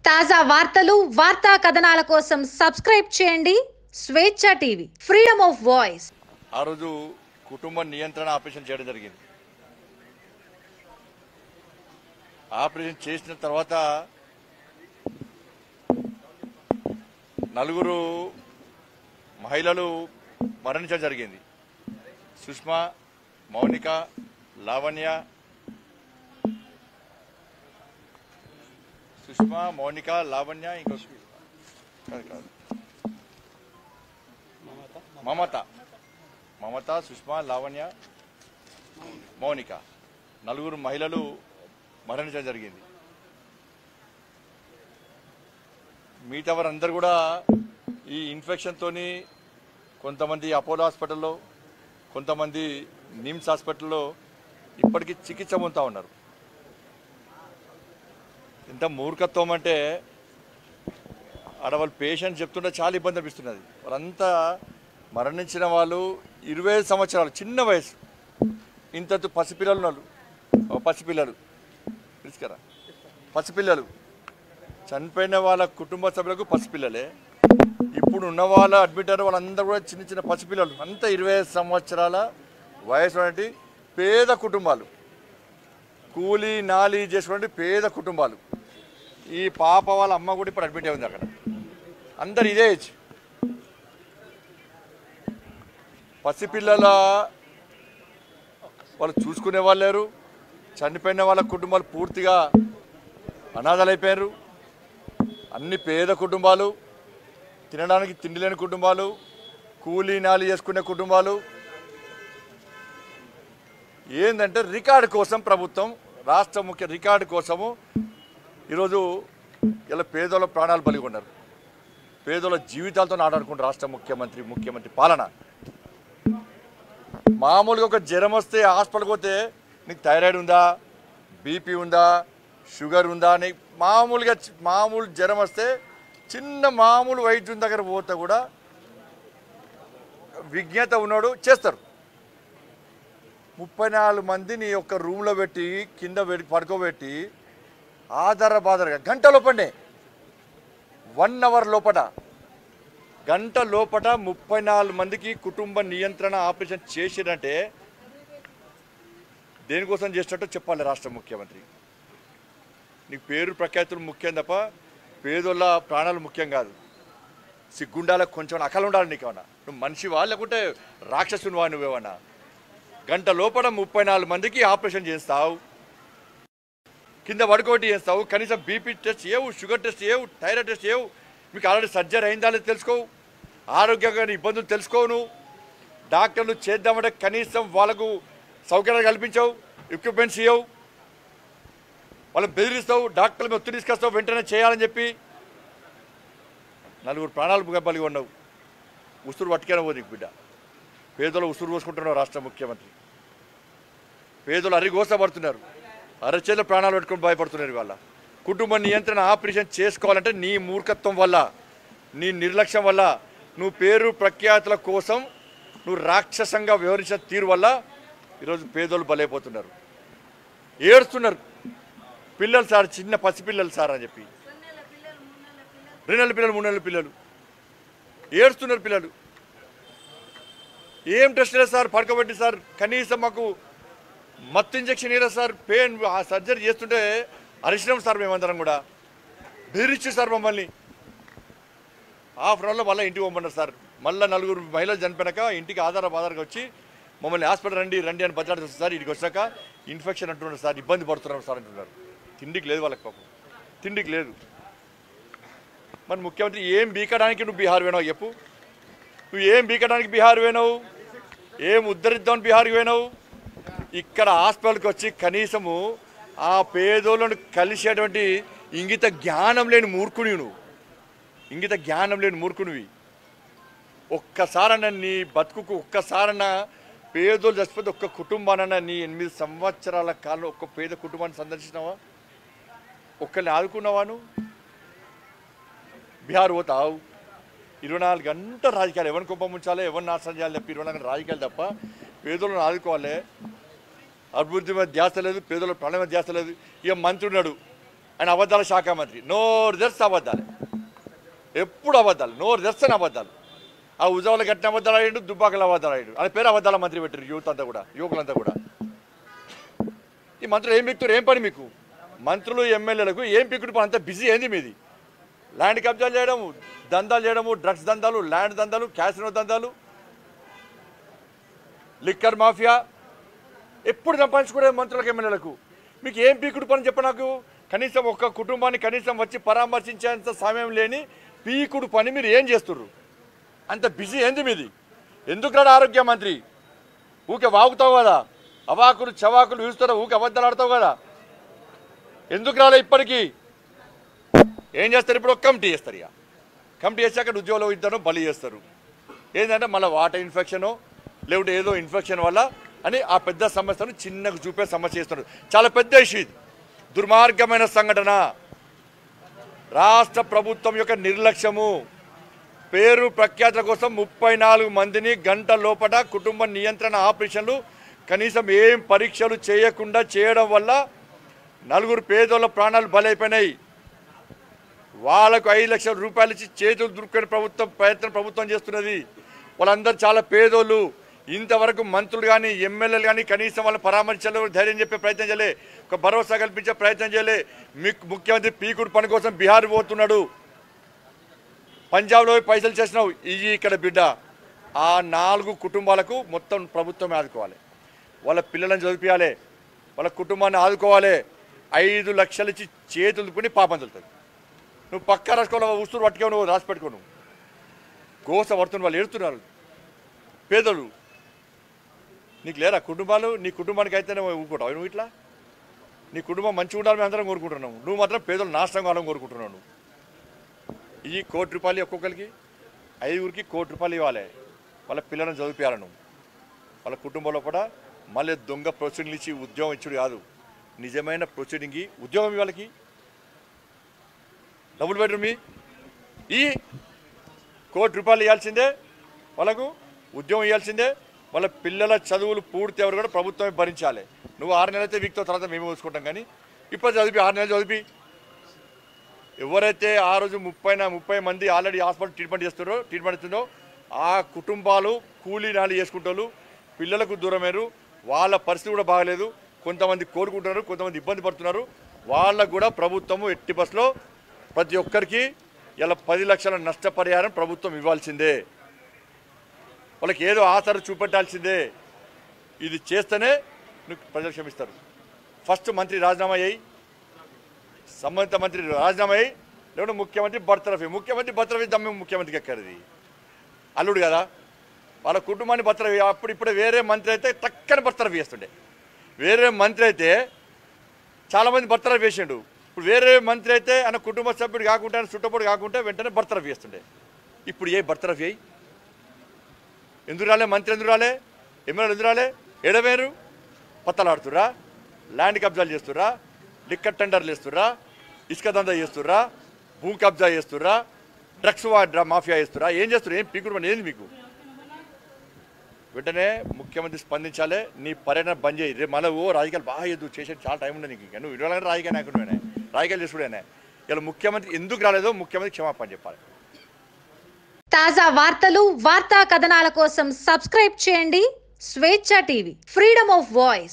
తాజా వార్తలు వార్తా కథనాల కోసం సబ్స్క్రైబ్ చేయండి స్వేచ్ఛ టీవీ ఫ్రీడమ్ ఆఫ్ వాయిస్. ఆ రోజు కుటుంబ నియంత్రణ ఆపరేషన్ చేయడం జరిగింది. ఆపరేషన్ చేసిన తర్వాత నలుగురు మహిళలు మరణించడం జరిగింది. సుష్మా, మౌనిక, లావణ్య, ఇంకో మమత, సుష్మా, లావణ్య, మౌనిక నలుగురు మహిళలు మరణించడం జరిగింది. మిగతా వారందరూ కూడా ఈ ఇన్ఫెక్షన్తోని కొంతమంది అపోలో హాస్పిటల్లో, కొంతమంది నిమ్స్ హాస్పిటల్లో ఇప్పటికీ చికిత్స పొందుతూ ఉన్నారు. ఇంత మూర్ఖత్వం అంటే ఆడవాళ్ళు పేషెంట్ చెప్తుంటే చాలా ఇబ్బంది అనిపిస్తున్నది. వాళ్ళంతా మరణించిన వాళ్ళు 25 సంవత్సరాలు చిన్న వయసు, ఇంత పసిపిల్లలు ఉన్నారు. పసిపిల్లలు చనిపోయిన వాళ్ళ కుటుంబ సభ్యులకు పసిపిల్లలే. ఇప్పుడు ఉన్న వాళ్ళ అడ్మిట్ అయిన వాళ్ళందరూ కూడా చిన్న చిన్న పసిపిల్లలు, అంతా 25 సంవత్సరాల వయసు అంటే పేద కుటుంబాలు, కూలీ నాలి చేసుకునే పేద కుటుంబాలు. ఈ పాప వాళ్ళ అమ్మ కూడా ఇప్పుడు అడ్మిట్ అయింది అక్కడ. అందరు ఇదే ఏజ్. పసిపిల్లల వాళ్ళు చూసుకునే వాళ్ళు లేరు. చనిపోయిన వాళ్ళ కుటుంబాలు పూర్తిగా అనాథాలు అయిపోయారు. అన్ని పేద కుటుంబాలు, తినడానికి తిండి లేని కుటుంబాలు, కూలీ నాలి చేసుకునే కుటుంబాలు. ఏంటంటే రికార్డు కోసం ప్రభుత్వం, రాష్ట్ర ముఖ్య రికార్డు కోసము ఈరోజు ఇలా పేదోళ్ళ ప్రాణాలు బలిగొన్నారు. పేదోళ్ళ జీవితాలతో ఆడాడుకుంటారు రాష్ట్ర ముఖ్యమంత్రి పాలన. మామూలుగా ఒక జ్వరం వస్తే హాస్పిటల్కి పోతే నీకు థైరాయిడ్ ఉందా, బీపీ ఉందా, షుగర్ ఉందా అని మామూలు జ్వరం వస్తే చిన్న మామూలు వైద్యుని దగ్గర పోతే కూడా విజ్ఞత ఉన్నాడు చేస్తారు. 34 మందిని ఒక రూమ్లో పెట్టి కింద పడుకోబెట్టి ఆధారబాదరగా గంట లోపడే 1 అవర్ లోపట 34 మందికి కుటుంబ నియంత్రణ ఆపరేషన్ చేసినంటే దేనికోసం చేసినట్టు చెప్పాలి రాష్ట్ర ముఖ్యమంత్రి. నీకు పేరు ప్రఖ్యాతులు ముఖ్యం తప్ప పేదోళ్ళ ప్రాణాలు ముఖ్యం కాదు. సిగ్గుండాలకు కొంచెం అకలు ఉండాలి. నీకేమన్నా నువ్వు మనిషివా లేకుంటే రాక్షసునివా? నువ్వేమన్నా గంట లోపల 34 మందికి ఆపరేషన్ చేస్తావు, కింద పడుకోటి చేస్తావు, కనీసం బీపీ టెస్ట్ చేయవు, షుగర్ టెస్ట్ చేయవు, థైరాయిడ్ టెస్ట్ చేయవు. మీకు ఆల్రెడీ సర్జరీ అయిందా లేదు తెలుసుకోవు, ఆరోగ్యంగా ఇబ్బందులు తెలుసుకోవు. నువ్వు డాక్టర్లు చేద్దామంటే కనీసం వాళ్ళకు సౌకర్యాలు కల్పించవు, ఎక్విప్మెంట్స్ ఇవ్వవు, వాళ్ళని బెదిరిస్తావు, డాక్టర్లు ఒత్తిడి తీసుకొస్తావు వెంటనే చేయాలని చెప్పి. 4 ప్రాణాలు బలిగి ఉన్నావు. ఉసురు పట్టుకెళ్ళ పోదు నీకు బిడ్డ. పేదలు ఉసురు పోసుకుంటున్నావు రాష్ట్ర ముఖ్యమంత్రి. పేదలు అరిగోసపడుతున్నారు, అరచేతుల ప్రాణాలు పెట్టుకొని భయపడుతున్నారు. వాళ్ళ కుటుంబ నియంత్రణ ఆపరేషన్ చేసుకోవాలంటే నీ మూర్ఖత్వం వల్ల, నీ నిర్లక్ష్యం వల్ల, నువ్వు పేరు ప్రఖ్యాతుల కోసం నువ్వు రాక్షసంగా వ్యవహరించిన తీరు వల్ల ఈరోజు పేదోళ్ళు బలైపోతున్నారు, ఏడుస్తున్నారు. పిల్లలు సార్, చిన్న పసిపిల్లలు సార్ అని చెప్పి 2 నెలల పిల్లలు 3 నెలల పిల్లలు ఏడుస్తున్నారు. పిల్లలు ఏం టెస్ట్ లేదు సార్, పడుకోబెట్టి సార్, కనీసం మాకు మత్తు ఇంజక్షన్ ఇవ్వలేదు సార్, పెయిన్ సర్జరీ చేస్తుంటే అరిచినాం సార్, మేమందరం కూడా బెదిరిచ్చు సార్ మమ్మల్ని. హాఫ్ అన్ అవర్లో మళ్ళీ ఇంటికి పంపన్నారు సార్. మళ్ళీ 4 మహిళలు చనిపోయాక ఇంటికి ఆధారంగా వచ్చి మమ్మల్ని హాస్పిటల్ రండి అని బట్లాడుతుంది సార్. ఇంటికి వచ్చాక ఇన్ఫెక్షన్ అంటున్నారు సార్, ఇబ్బంది పడుతున్నారు సార్ అంటున్నారు. తిండికి లేదు వాళ్ళకి, పాపం తిండికి లేదు. మరి ముఖ్యమంత్రి ఏం బీకడానికి నువ్వు బీహార్ పోయినావు చెప్పు? నువ్వు ఏం బీకడానికి బీహార్ పోయినావు? ఏం ఉద్ధరిద్దామని బీహార్కి పోయినావు? ఇక్కడ హాస్పిటల్కి వచ్చి కనీసము ఆ పేదోళ్ళను కలిసేటువంటి ఇంగిత జ్ఞానం లేని మూర్ఖునివి నువ్వు. ఇంగిత జ్ఞానం లేని మూర్ఖునివి. ఒక్కసారన్నా నీ బతుకుకు ఒక్కసారన్నా పేదోళ్ళు చచ్చిపోతే ఒక్క కుటుంబానన్నా నీ 8 సంవత్సరాల కాలంలో ఒక్క పేద కుటుంబాన్ని సందర్శించినావా? ఒక్కరిని ఆదుకున్నావా? నువ్వు బీహార్ పోతావు, 24 గంటలు రాజకీయాలు, ఎవరిని కుప్పం ఉంచాలి, ఎవరిని నాశనం చేయాలి తప్ప 24 గంటలు రాజకీయాలు తప్ప పేదోళ్ళని ఆదుకోవాలి. అభివృద్ధి మీద ధ్యాస లేదు, పేదల ప్రాణం మీద ధ్యాస లేదు. ఇక మంత్రి ఉన్నాడు, ఆయన అబద్ధాల శాఖ మంత్రి, నోరు తెరిస్తే అబద్ధాలు, ఎప్పుడు అబద్ధాలు, నోరు తెరిస్తేనే అబద్ధాలు. ఆ ఉజావుల గట్టిన అబద్ధాలు ఆడాడు, దుబ్బాకల అబద్ధాలు ఆడాడు. అది పేరు అబద్ధాల మంత్రి పెట్టారు యూత్ అంతా కూడా, యువకులంతా కూడా. ఈ మంత్రులు ఏం పిక్కుతారు? ఏం పని మీకు? మంత్రులు ఎమ్మెల్యేలకు ఏం పిక్కుడు పని? అంత బిజీ ఏంది మీది? ల్యాండ్ కబ్జాలు చేయడము, దందాలు చేయడము, డ్రగ్స్ దందాలు, ల్యాండ్ దందాలు, క్యాసినో దందాలు, లిక్కర్ మాఫియా, ఎప్పుడు సంపాదించుకునే మంత్రులకు ఎమ్మెల్యేలకు. మీకు ఏం పీకుడు పని చెప్ప నాకు. కనీసం ఒక్క కుటుంబాన్ని కనీసం వచ్చి పరామర్శించేంత సమయం లేని పీకుడు పని మీరు ఏం చేస్తుర్రు? అంత బిజీ ఏంది మీది? ఎందుకు రాడు ఆరోగ్య మంత్రి? ఊకే వాగుతావు కదా, అవాకులు చవాకులు చూస్తారా, ఊకే అబద్ధాలు ఆడతావు కదా, ఎందుకు రాలే ఇప్పటికీ? ఏం చేస్తారు ఇప్పుడు? ఒక కమిటీ చేస్తారు. ఇక కమిటీ చేశాక ఉద్యోగులు ఇద్దరు బలి చేస్తారు. ఏంటంటే మళ్ళీ వాటర్ ఇన్ఫెక్షను లేకుంటే ఏదో ఇన్ఫెక్షన్ వల్ల అని ఆ పెద్ద సమస్యను చిన్నగా చూపే సమస్య చేస్తున్నారు. చాలా పెద్ద ఇష్యూ ఇది, దుర్మార్గమైన సంఘటన. రాష్ట్ర ప్రభుత్వం యొక్క నిర్లక్ష్యము. పేరు ప్రఖ్యాతుల కోసం 34 మందిని గంట లోపల కుటుంబ నియంత్రణ ఆపరేషన్లు కనీసం ఏం పరీక్షలు చేయకుండా చేయడం వల్ల 4 పేదోళ్ళ ప్రాణాలు బలైపోయినాయి. వాళ్ళకు 5 లక్షల రూపాయలు ఇచ్చి చేతులు దురుకునే ప్రయత్నం ప్రభుత్వం చేస్తున్నది. వాళ్ళందరూ చాలా పేదోళ్ళు. ఇంతవరకు మంత్రులు కానీ ఎమ్మెల్యేలు కానీ కనీసం వాళ్ళని పరామర్శలు ధైర్యం చెప్పే ప్రయత్నం చేయలే, ఒక భరోసా కల్పించే ప్రయత్నం చేయలే. ముఖ్యమంత్రి పీకుడు పని కోసం బీహార్ పోతున్నాడు, పంజాబ్లో పైసలు చేసినావు, ఇవి ఇక్కడ బిడ్డ. ఆ 4 కుటుంబాలకు మొత్తం ప్రభుత్వమే ఆదుకోవాలి, వాళ్ళ పిల్లలను చదివించాలి, వాళ్ళ కుటుంబాన్ని ఆదుకోవాలి. 5 లక్షలు ఇచ్చి చేతులు దుక్కుని పాపం చదువుతుంది. నువ్వు పక్క రాసుకోవాలి, ఉస్తురు పట్టుకో, నువ్వు రాసి పెట్టుకో. నువ్వు గోస పడుతున్న వాళ్ళు ఏడుతున్నారు పేదలు. నీకు లేరా కుటుంబాలు? నీ కుటుంబానికి అయితేనే ఊరుకుంటావు నువ్వు. ఇట్లా నీ కుటుంబం మంచిగా ఉండాలని అందరం కోరుకుంటున్నావు, నువ్వు మాత్రం పేదలు నాశనం కావాలని కోరుకుంటున్నావు. నువ్వు ఈ ₹1 ఒక్కొక్కరికి 5గురికి ₹1 ఇవ్వాలి, వాళ్ళ పిల్లలను చదివించాలి. నువ్వు వాళ్ళ కుటుంబంలో కూడా మళ్ళీ దొంగ ప్రొసీడింగ్లు ఇచ్చి ఉద్యోగం ఇచ్చుడు కాదు, నిజమైన ప్రొసీడింగ్ ఉద్యోగం వాళ్ళకి. డబుల్ బెడ్రూమ్ ఈ ₹1 ఇవ్వాల్సిందే, వాళ్ళకు ఉద్యోగం ఇవ్వాల్సిందే. వాళ్ళ పిల్లల చదువులు పూర్తి ఎవరు కూడా ప్రభుత్వమే భరించాలి. నువ్వు 6 నెలలు అయితే వీక్తో తర్వాత మేము చూసుకుంటాం, కానీ ఇప్పుడు చదివి 6 నెలలు చదివి. ఎవరైతే ఆ రోజు 30 మంది ఆల్రెడీ హాస్పిటల్ ట్రీట్మెంట్ ఇస్తుందో ఆ కుటుంబాలు కూలీ నాలి చేసుకుంటారు, పిల్లలకు దూరమేరు, వాళ్ళ పరిస్థితి కూడా బాగలేదు. కొంతమంది కోరుకుంటున్నారు, కొంతమంది ఇబ్బంది పడుతున్నారు. వాళ్ళకు కూడా ప్రభుత్వము ఎట్టి బస్సులో ప్రతి ఒక్కరికి ఇలా 10 లక్షల నష్టపరిహారం ప్రభుత్వం ఇవ్వాల్సిందే. వాళ్ళకి ఏదో ఆసరా చూపెట్టాల్సిందే. ఇది చేస్తేనే ప్రజలు క్షమిస్తారు. ఫస్ట్ మంత్రి రాజీనామా అయ్యి, సంబంధిత మంత్రి రాజీనామా అయ్యి, లేకుంటే ముఖ్యమంత్రి ముఖ్యమంత్రి బర్తరఫీ దమ్మే ముఖ్యమంత్రికి ఎక్కడిది? అల్లుడు కదా, వాళ్ళ కుటుంబాన్ని బర్తరఫీ. ఇప్పుడే వేరే మంత్రి అయితే టక్కని బర్తరఫీ చేస్తుండే. వేరే మంత్రి అయితే చాలామంది బర్తరఫీ చేసిండు. ఇప్పుడు వేరే మంత్రి అయితే ఆయన కుటుంబ సభ్యుడు కాకుండా, ఆయన చుట్టపొడు కాకుంటే వెంటనే బర్తరఫీ చేస్తుండే. ఇప్పుడు ఏ బర్తరఫీ అయ్యి ఎందుకు రాలే? మంత్రి ఎందుకు రాలే? ఎమ్మెల్యేలు ఎందుకు రాలే? ఎడవేరు పత్తలాడుతుర్రా, ల్యాండ్ కబ్జాలు చేస్తుర్రా, లిక్కర్ టెండర్లు వేస్తుర్రా, ఇసుక దందా చేస్తుర్రా, భూ కబ్జా చేస్తుర్రా, డ్రగ్స్ మాఫియా చేస్తుర్రా, ఏం చేస్తున్నారు? ఏం పీకుడు పని ఏంది మీకు? వెంటనే ముఖ్యమంత్రి స్పందించాలి. నీ పర్యటన బంద్ చేయి. రేపు మళ్ళీ రాజకీయాలు బాగా ఎదురు చేసేది చాలా టైం ఉండదు నీకు. నువ్వు ఇరవై రాజకీయ నాయకుడునే, రాజకీయాలు చేసుకునే. ఇలా ముఖ్యమంత్రి ఎందుకు రాలేదో ముఖ్యమంత్రి క్షమాపణ చెప్పాలి. తాజా వార్తలు, వార్తా కథనాల కోసం సబ్స్క్రైబ్ చేయండి స్వేచ్ఛ టీవీ, ఫ్రీడమ్ ఆఫ్ వాయిస్.